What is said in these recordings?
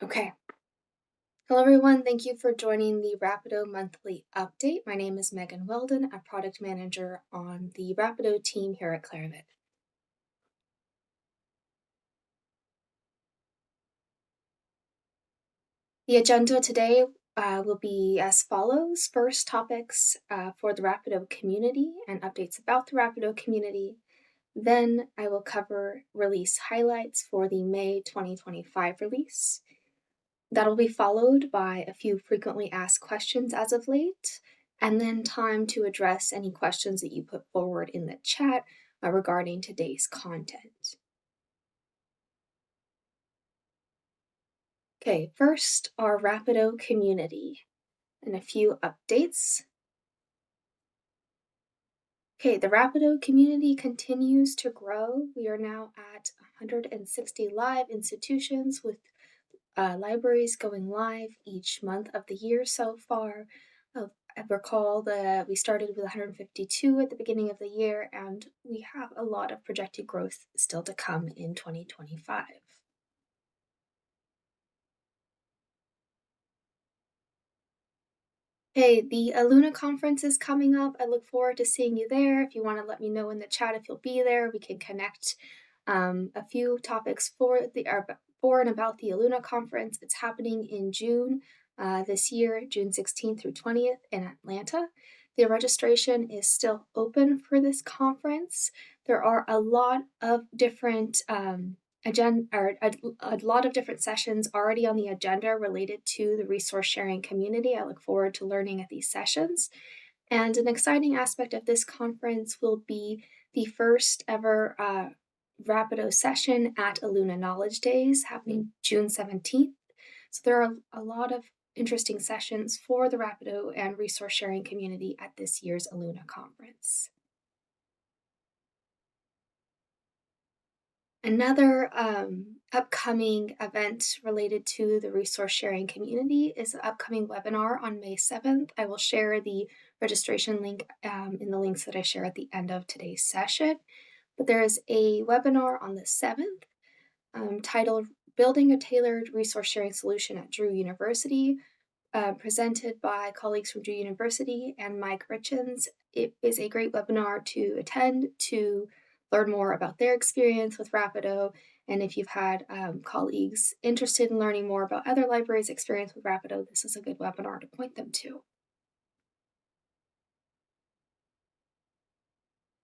Okay. Hello, everyone. Thank you for joining the Rapido monthly update. My name is Megan Weldon, a product manager on the Rapido team here at Clarivet. The agenda today will be as follows. First, topics for the Rapido community and updates about the Rapido community. Then I will cover release highlights for the May 2025 release. That'll be followed by a few frequently asked questions as of late, and then time to address any questions that you put forward in the chat regarding today's content. Okay, first, our Rapido community and a few updates. Okay, the Rapido community continues to grow. We are now at 160 live institutions with libraries going live each month of the year so far. I recall that we started with 152 at the beginning of the year, and we have a lot of projected growth still to come in 2025. Hey, the Aluna conference is coming up. I look forward to seeing you there. If you want to let me know in the chat if you'll be there, we can connect a few topics for and about the Aluna conference. It's happening in June this year, June 16th through 20th in Atlanta. The registration is still open for this conference. There are a lot of different a lot of different sessions already on the agenda related to the resource sharing community. I look forward to learning at these sessions. And an exciting aspect of this conference will be the first ever Rapido session at Aluna Knowledge Days happening June 17th. So there are a lot of interesting sessions for the Rapido and resource sharing community at this year's Aluna conference. Another upcoming event related to the resource sharing community is the upcoming webinar on May 7th. I will share the registration link in the links that I share at the end of today's session. But there is a webinar on the 7th titled Building a Tailored Resource Sharing Solution at Drew University, presented by colleagues from Drew University and Mike Richens. It is a great webinar to attend to learn more about their experience with Rapido. And if you've had colleagues interested in learning more about other libraries' experience with Rapido, this is a good webinar to point them to.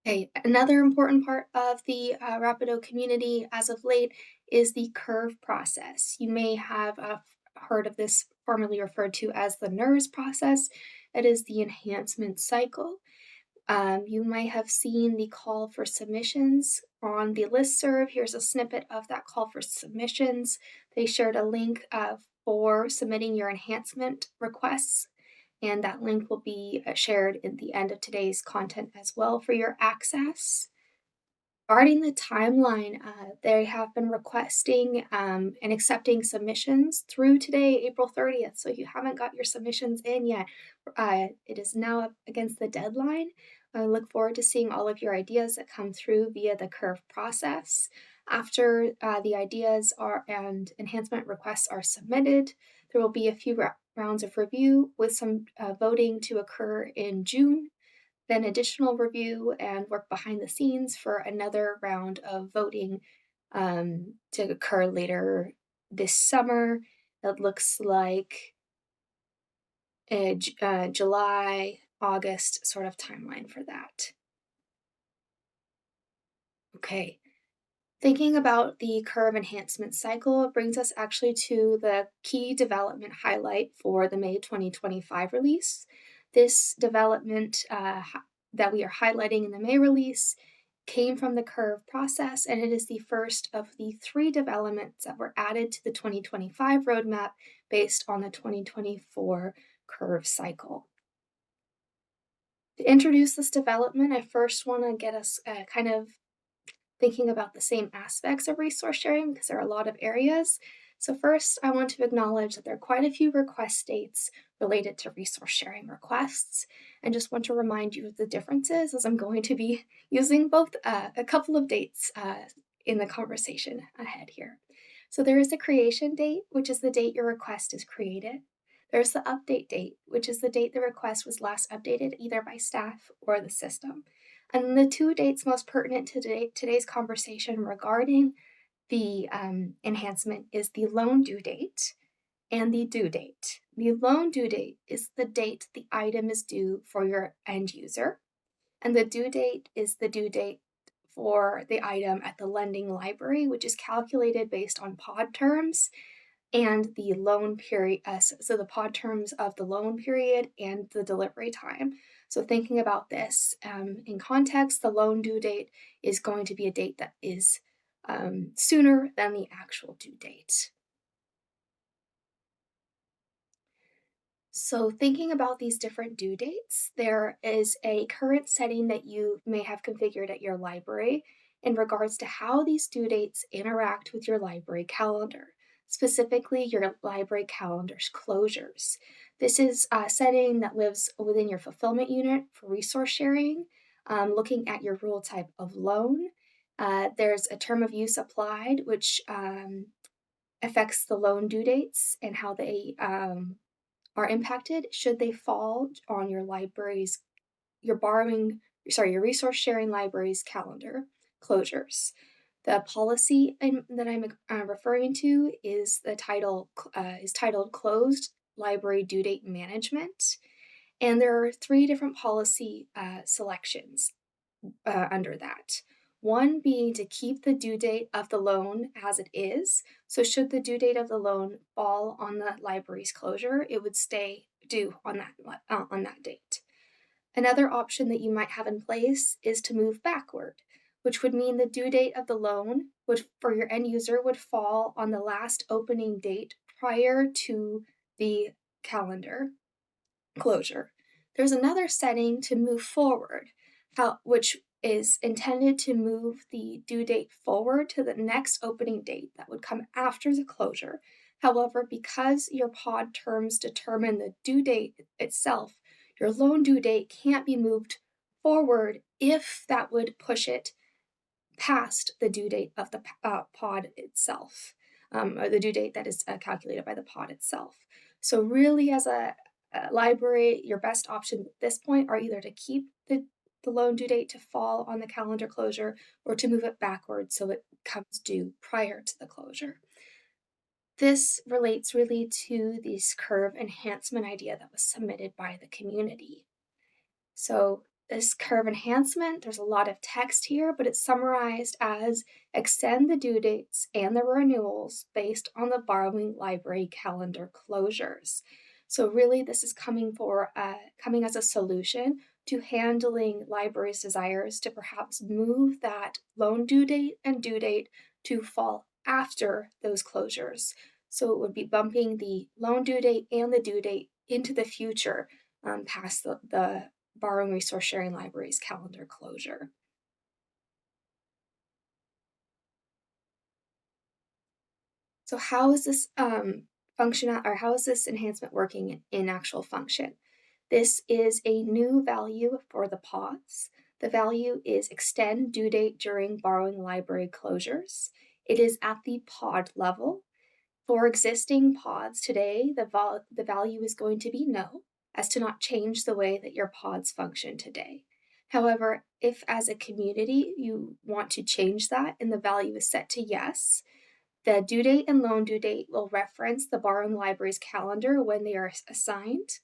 Okay, another important part of the Rapido community as of late is the curve process. You may have heard of this formerly referred to as the NERS process. It is the enhancement cycle. You might have seen the call for submissions on the listserv. Here's a snippet of that call for submissions. They shared a link for submitting your enhancement requests, and that link will be shared at the end of today's content as well for your access. Regarding the timeline, they have been requesting and accepting submissions through today, April 30th. So if you haven't got your submissions in yet, it is now up against the deadline. I look forward to seeing all of your ideas that come through via the curve process. After the ideas and enhancement requests are submitted, there will be a few rounds of review with some voting to occur in June, then additional review and work behind the scenes for another round of voting to occur later this summer. It looks like a July, August sort of timeline for that. Okay. Thinking about the curve enhancement cycle brings us actually to the key development highlight for the May 2025 release. This development that we are highlighting in the May release came from the curve process, and it is the first of the 3 developments that were added to the 2025 roadmap based on the 2024 curve cycle. To introduce this development, I first want to get us kind of thinking about the same aspects of resource sharing because there are a lot of areas. So first, I want to acknowledge that there are quite a few request dates related to resource sharing requests, and just want to remind you of the differences as I'm going to be using both a couple of dates in the conversation ahead here. So there is the creation date, which is the date your request is created. There's the update date, which is the date the request was last updated either by staff or the system. And the two dates most pertinent to today's conversation regarding the enhancement is the loan due date and the due date. The loan due date is the date the item is due for your end user, and the due date is the due date for the item at the lending library, which is calculated based on pod terms and the loan period. So the pod terms of the loan period and the delivery time. So thinking about this in context, the loan due date is going to be a date that is sooner than the actual due date. So, thinking about these different due dates, there is a current setting that you may have configured at your library in regards to how these due dates interact with your library calendar, specifically your library calendar's closures. This is a setting that lives within your fulfillment unit for resource sharing, looking at your rule type of loan. There's a term of use applied, which affects the loan due dates and how they are impacted should they fall on your resource sharing library's calendar closures. The policy that I'm referring to is titled Closed Library Due Date Management, and there are three different policy selections under that. One being to keep the due date of the loan as it is. So, should the due date of the loan fall on the library's closure, it would stay due on that date. Another option that you might have in place is to move backward, which would mean the due date of the loan would for your end user would fall on the last opening date prior to the calendar closure. There's another setting to move forward, which is intended to move the due date forward to the next opening date that would come after the closure. However, because your pod terms determine the due date itself, your loan due date can't be moved forward if that would push it past the due date of the pod itself, or the due date that is calculated by the pod itself. So, really, as a library, your best options at this point are either to keep the loan due date to fall on the calendar closure or to move it backwards so it comes due prior to the closure. This relates really to this curve enhancement idea that was submitted by the community. So, this curve enhancement, there's a lot of text here, but it's summarized as extend the due dates and the renewals based on the borrowing library calendar closures. So, really, this is coming as a solution to handling libraries' desires to perhaps move that loan due date and due date to fall after those closures. So, it would be bumping the loan due date and the due date into the future past the borrowing resource sharing libraries calendar closure. So how is this how is this enhancement working in actual function? This is a new value for the pods. The value is extend due date during borrowing library closures. It is at the pod level. For existing pods today, the value is going to be no, as to not change the way that your pods function today. However, if as a community you want to change that and the value is set to yes, the due date and loan due date will reference the borrowing library's calendar when they are assigned,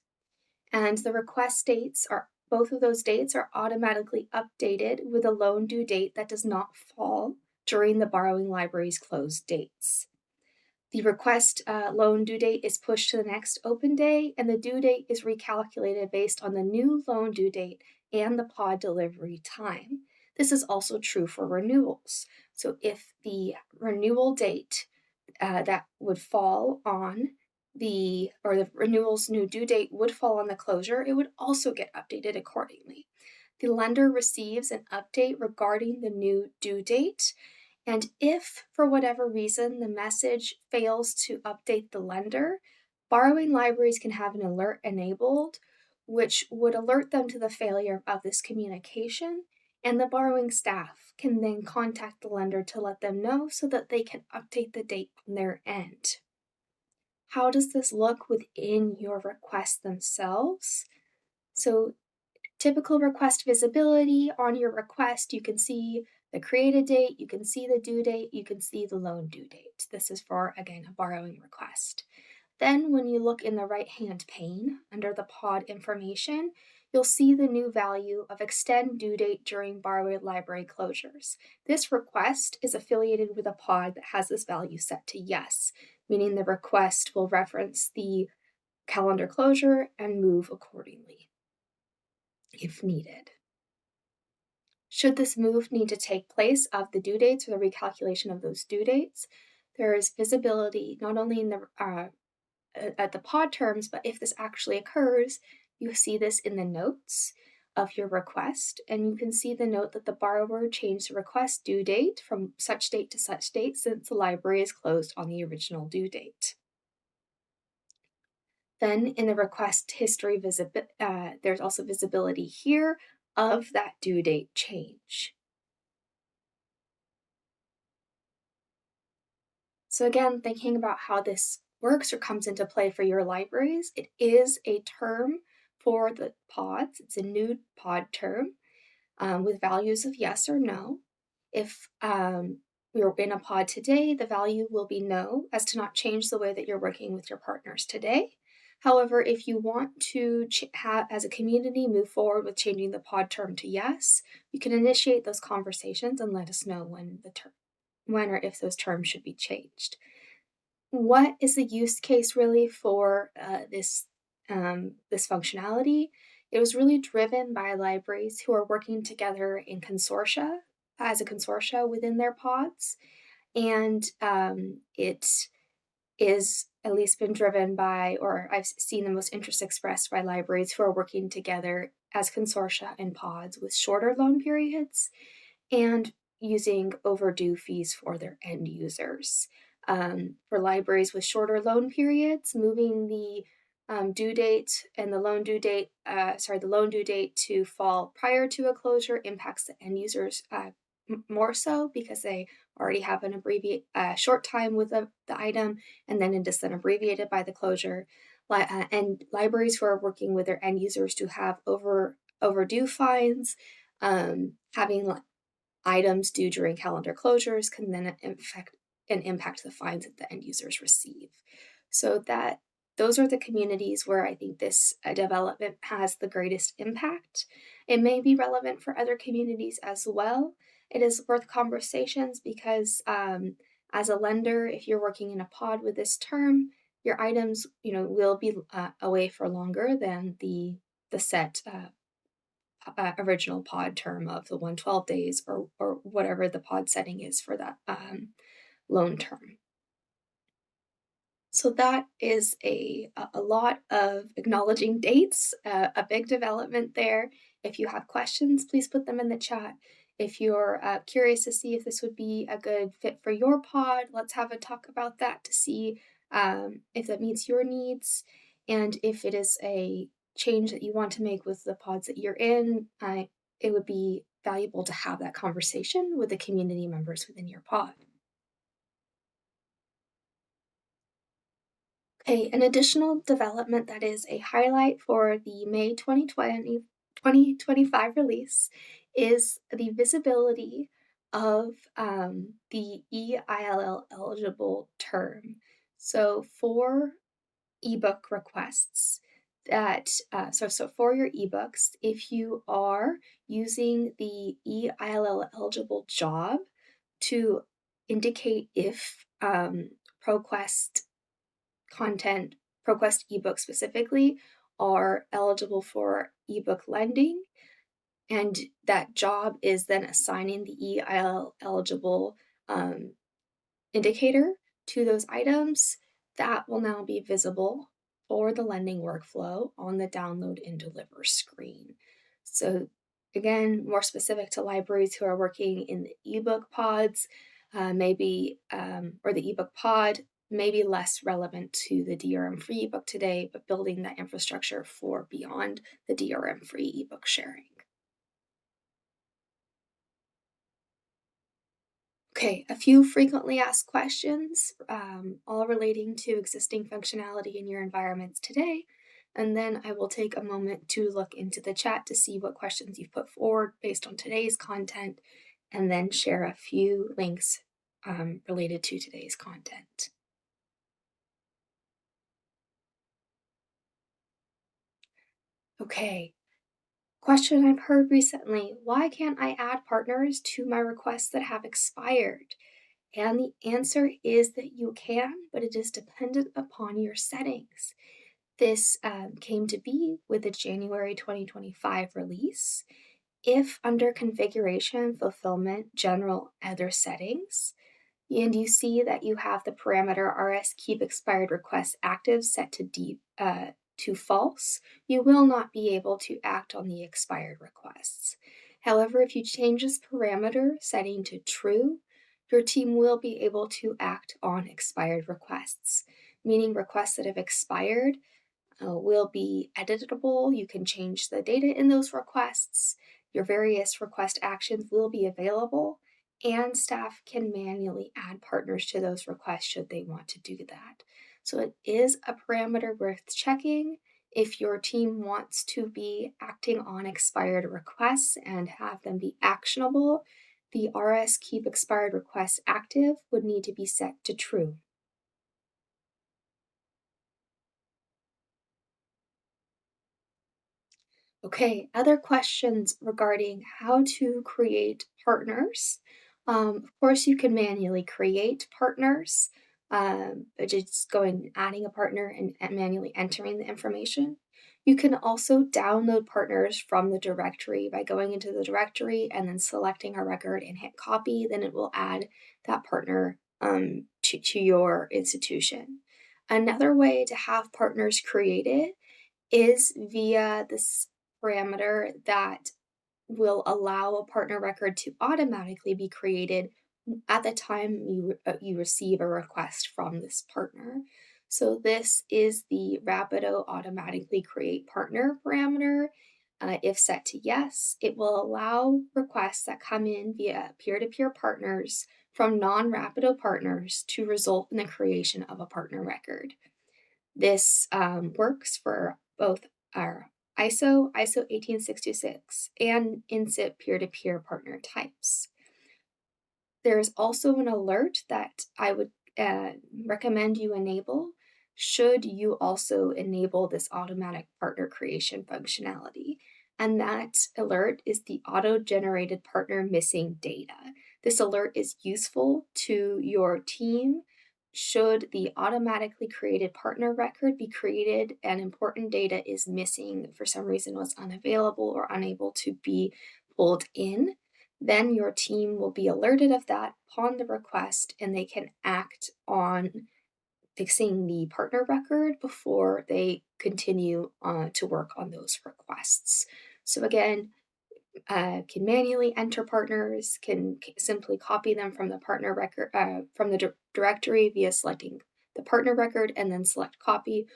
and the request dates are both of those dates are automatically updated with a loan due date that does not fall during the borrowing library's closed dates. The request loan due date is pushed to the next open day, and the due date is recalculated based on the new loan due date and the pod delivery time. This is also true for renewals. So if the renewal date that would fall on the renewal's new due date would fall on the closure, it would also get updated accordingly. The lender receives an update regarding the new due date, and if, for whatever reason, the message fails to update the lender, borrowing libraries can have an alert enabled, which would alert them to the failure of this communication And the borrowing staff can then contact the lender to let them know so that they can update the date on their end. How does this look within your requests themselves? So, typical request visibility on your request, you can see the created date, you can see the due date, you can see the loan due date. This is for, again, a borrowing request. Then, when you look in the right-hand pane under the pod information, you'll see the new value of extend due date during borrowed library closures. This request is affiliated with a pod that has this value set to yes, meaning the request will reference the calendar closure and move accordingly if needed. Should this move need to take place of the due dates or the recalculation of those due dates, there is visibility not only in the at the pod terms, but if this actually occurs, you see this in the notes of your request, and you can see the note that the borrower changed the request due date from such date to such date since the library is closed on the original due date. Then in the request history, there's also visibility here of that due date change. So again, thinking about how this works or comes into play for your libraries, it is a term for the pods. It's a new pod term with values of yes or no. If we're in a pod today, the value will be no, as to not change the way that you're working with your partners today. However, if you want to as a community, move forward with changing the pod term to yes, you can initiate those conversations and let us know when or if those terms should be changed. What is the use case really for this functionality? It was really driven by libraries who are working together in consortia, as a consortia within their pods, and it is at least been driven by, or I've seen the most interest expressed by libraries who are working together as consortia and pods with shorter loan periods and using overdue fees for their end users. For libraries with shorter loan periods, moving the due date and the loan due date, the loan due date to fall prior to a closure impacts the end users more so because they already have an short time with the item, and then it is then abbreviated by the closure. And libraries who are working with their end users to have overdue fines, having items due during calendar closures can then impact the fines that the end users receive. So those are the communities where I think this development has the greatest impact. It may be relevant for other communities as well. It is worth conversations because as a lender, if you're working in a pod with this term, your items, will be away for longer than the set original pod term of the 112 days or whatever the pod setting is for that loan term. So that is a lot of acknowledging dates, a big development there. If you have questions, please put them in the chat. If you're curious to see if this would be a good fit for your pod, let's have a talk about that to see if that meets your needs. And if it is a change that you want to make with the pods that you're in, it would be valuable to have that conversation with the community members within your pod. Okay, an additional development that is a highlight for the May 2025 release is the visibility of the EILL eligible term. So for ebook requests, so for your ebooks, if you are using the EILL eligible job to indicate if ProQuest ebook specifically, are eligible for ebook lending, and that job is then assigning the EIL eligible indicator to those items, that will now be visible for the lending workflow on the download and deliver screen. So again, more specific to libraries who are working in the ebook pods, or the ebook pod, may be less relevant to the DRM-free ebook today, but building that infrastructure for beyond the DRM-free ebook sharing. Okay, a few frequently asked questions, all relating to existing functionality in your environments today. And then I will take a moment to look into the chat to see what questions you've put forward based on today's content, and then share a few links related to today's content. Okay, question I've heard recently: why can't I add partners to my requests that have expired? And the answer is that you can, but it is dependent upon your settings. This came to be with the January 2025 release. If under Configuration, Fulfillment, General, Other Settings, and you see that you have the parameter rs keep expired requests active set to false, you will not be able to act on the expired requests. However, if you change this parameter setting to true, your team will be able to act on expired requests, meaning requests that have expired will be editable. You can change the data in those requests. Your various request actions will be available, and staff can manually add partners to those requests should they want to do that. So it is a parameter worth checking. If your team wants to be acting on expired requests and have them be actionable, the RS keep expired requests active would need to be set to true. Okay, other questions regarding how to create partners. Of course, you can manually create partners, just going, adding a partner and manually entering the information. You can also download partners from the directory by going into the directory and then selecting a record and hit copy. Then it will add that partner to your institution. Another way to have partners created is via this parameter that will allow a partner record to automatically be created at the time you receive a request from this partner. So this is the Rapido automatically create partner parameter. If set to yes, it will allow requests that come in via peer-to-peer partners from non-Rapido partners to result in the creation of a partner record. This works for both our ISO 1866, and INSIP peer-to-peer partner types. There's also an alert that I would recommend you enable should you also enable this automatic partner creation functionality. And that alert is the auto-generated partner missing data. This alert is useful to your team should the automatically created partner record be created and important data is missing for some reason, was unavailable or unable to be pulled in. Then your team will be alerted of that upon the request, and they can act on fixing the partner record before they continue to work on those requests. So again, can manually enter partners, can simply copy them from the partner record from the directory via selecting the partner record and then select copy,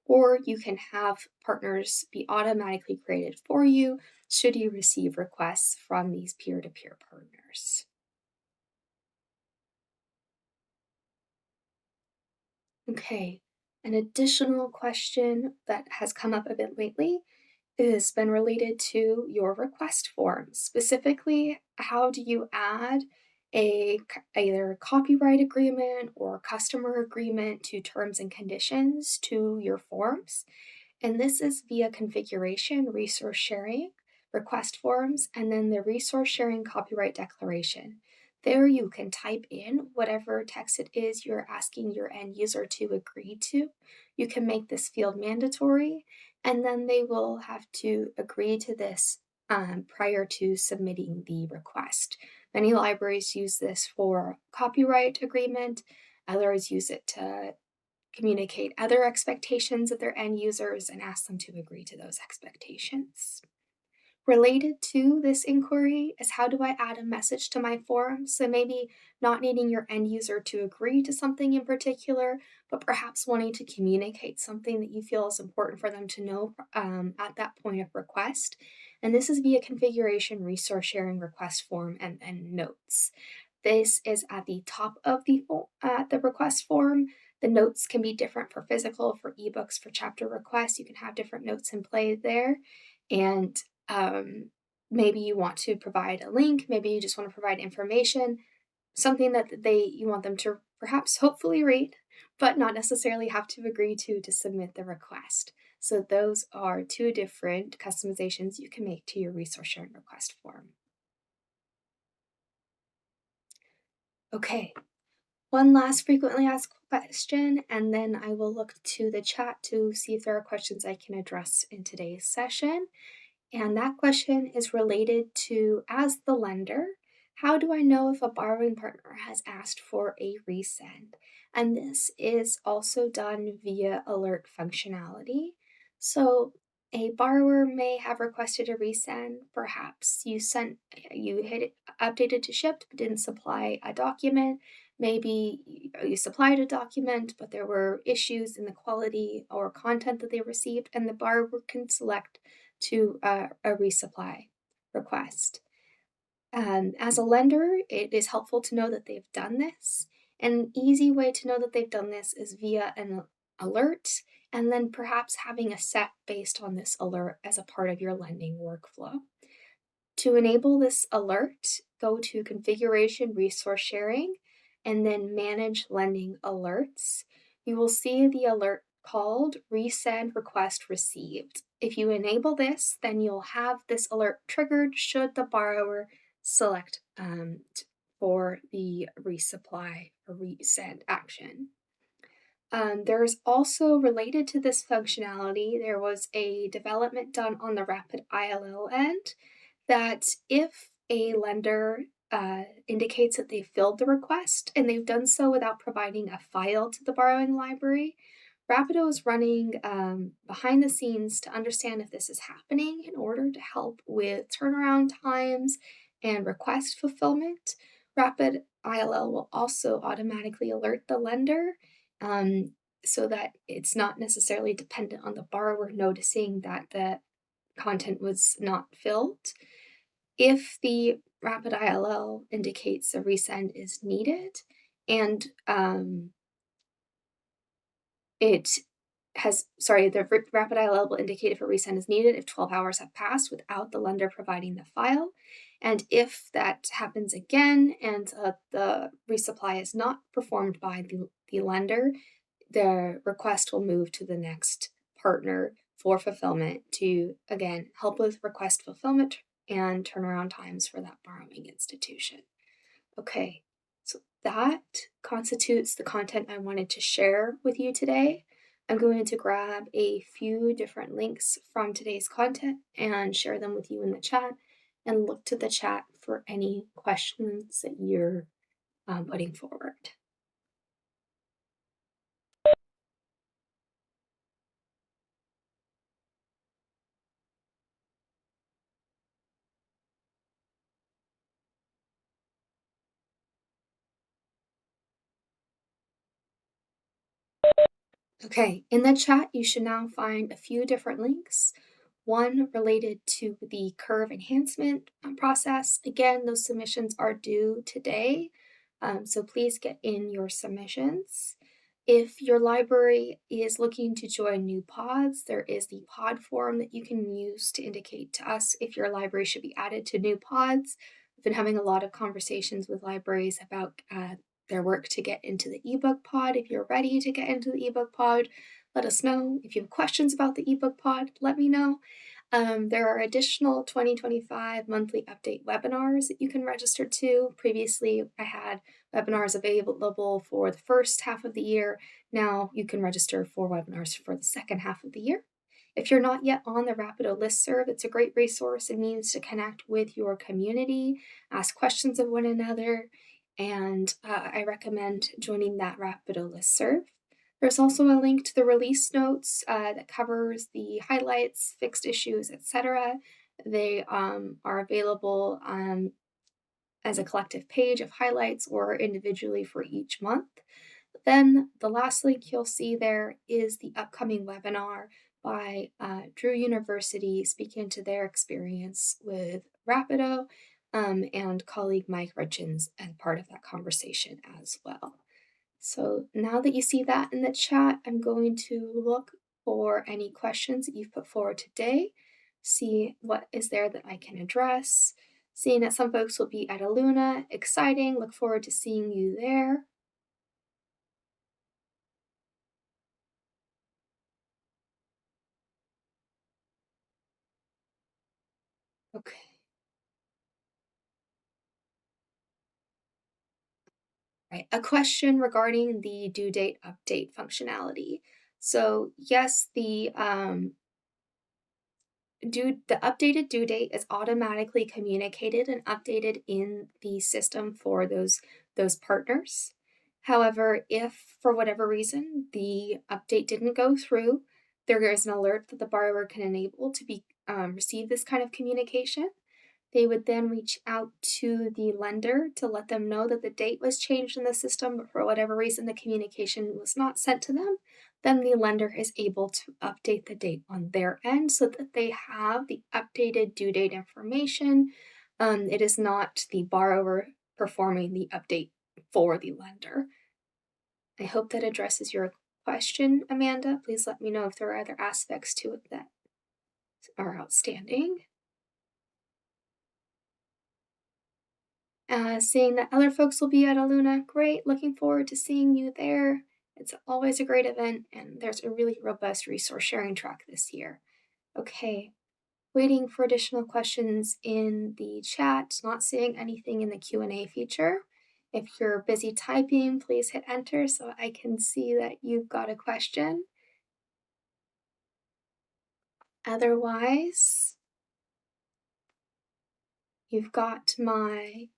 or you can have partners be automatically created for you should you receive requests from these peer-to-peer partners. Okay, an additional question that has come up a bit lately has been related to your request forms. Specifically, how do you add either copyright agreement or customer agreement to terms and conditions to your forms? And this is via configuration, resource sharing, request forms, and then the resource sharing copyright declaration. There you can type in whatever text it is you're asking your end user to agree to. You can make this field mandatory, and then they will have to agree to this prior to submitting the request. Many libraries use this for copyright agreement, others use it to communicate other expectations of their end users and ask them to agree to those expectations. Related to this inquiry is how do I add a message to my forum? So maybe not needing your end user to agree to something in particular, but perhaps wanting to communicate something that you feel is important for them to know at that point of request. And this is via configuration, resource sharing, request form, and notes. This is at the top of the request form. The notes can be different for physical, for ebooks, for chapter requests. You can have different notes in play there. And maybe you want to provide a link, maybe you just want to provide information, something that you want them to perhaps hopefully read, but not necessarily have to agree to submit the request. So those are two different customizations you can make to your resource sharing request form. Okay, one last frequently asked question, and then I will look to the chat to see if there are questions I can address in today's session. And that question is related to, as the lender, how do I know if a borrowing partner has asked for a resend? And this is also done via alert functionality. So a borrower may have requested a resend. Perhaps you hit it, updated to shipped, but didn't supply a document. Maybe you supplied a document, but there were issues in the quality or content that they received, and the borrower can select to a resupply request. As a lender, it is helpful to know that they've done this. An easy way to know that they've done this is via an alert, and then perhaps having a set based on this alert as a part of your lending workflow. To enable this alert, go to Configuration Resource Sharing and then Manage Lending Alerts. You will see the alert called Resend Request Received. If you enable this, then you'll have this alert triggered should the borrower select for the resupply or resend action. There's also, related to this functionality, there was a development done on the Rapid ILL end that if a lender indicates that they've filled the request and they've done so without providing a file to the borrowing library, Rapido is running behind the scenes to understand if this is happening in order to help with turnaround times and request fulfillment. Rapid ILL will also automatically alert the lender so that it's not necessarily dependent on the borrower noticing that the content was not filled. If the Rapid ILL indicates a resend is needed and the Rapid ILL will indicate if a resend is needed if 12 hours have passed without the lender providing the file. And if that happens again and the resupply is not performed by the lender, the request will move to the next partner for fulfillment to, again, help with request fulfillment and turnaround times for that borrowing institution. Okay, so that constitutes the content I wanted to share with you today. I'm going to grab a few different links from today's content and share them with you in the chat, and look to the chat for any questions that you're putting forward. Okay, in the chat, you should now find a few different links. One related to the curve enhancement process. Again, those submissions are due today, so please get in your submissions. If your library is looking to join new pods, there is the pod form that you can use to indicate to us if your library should be added to new pods. I've been having a lot of conversations with libraries about their work to get into the ebook pod. If you're ready to get into the ebook pod, let us know. If you have questions about the ebook pod, let me know. There are additional 2025 monthly update webinars that you can register to. Previously, I had webinars available for the first half of the year. Now you can register for webinars for the second half of the year. If you're not yet on the Rapido listserv, it's a great resource and means to connect with your community, ask questions of one another, and I recommend joining that Rapido listserv. There's also a link to the release notes that covers the highlights, fixed issues, etc. They are available as a collective page of highlights or individually for each month. Then the last link you'll see there is the upcoming webinar by Drew University speaking to their experience with Rapido. and colleague Mike Richins as part of that conversation as well. So now that you see that in the chat, I'm going to look for any questions that you've put forward today, see what is there that I can address. Seeing that some folks will be at Aluna, exciting, look forward to seeing you there. Okay. Right. A question regarding the due date update functionality. So yes, the updated due date is automatically communicated and updated in the system for those partners. However, if for whatever reason the update didn't go through, there is an alert that the borrower can enable to be receive this kind of communication. They would then reach out to the lender to let them know that the date was changed in the system, but for whatever reason the communication was not sent to them. Then the lender is able to update the date on their end so that they have the updated due date information. It is not the borrower performing the update for the lender. I hope that addresses your question, Amanda. Please let me know if there are other aspects to it that are outstanding. Seeing that other folks will be at Aluna, great. Looking forward to seeing you there. It's always a great event, and there's a really robust resource sharing track this year. Okay, waiting for additional questions in the chat. Not seeing anything in the Q&A feature. If you're busy typing, please hit enter so I can see that you've got a question. Otherwise, you've got my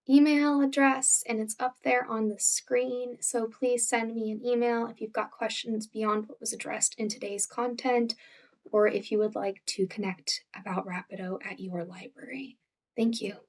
email address and it's up there on the screen. So please send me an email if you've got questions beyond what was addressed in today's content, or if you would like to connect about Rapido at your library. Thank you.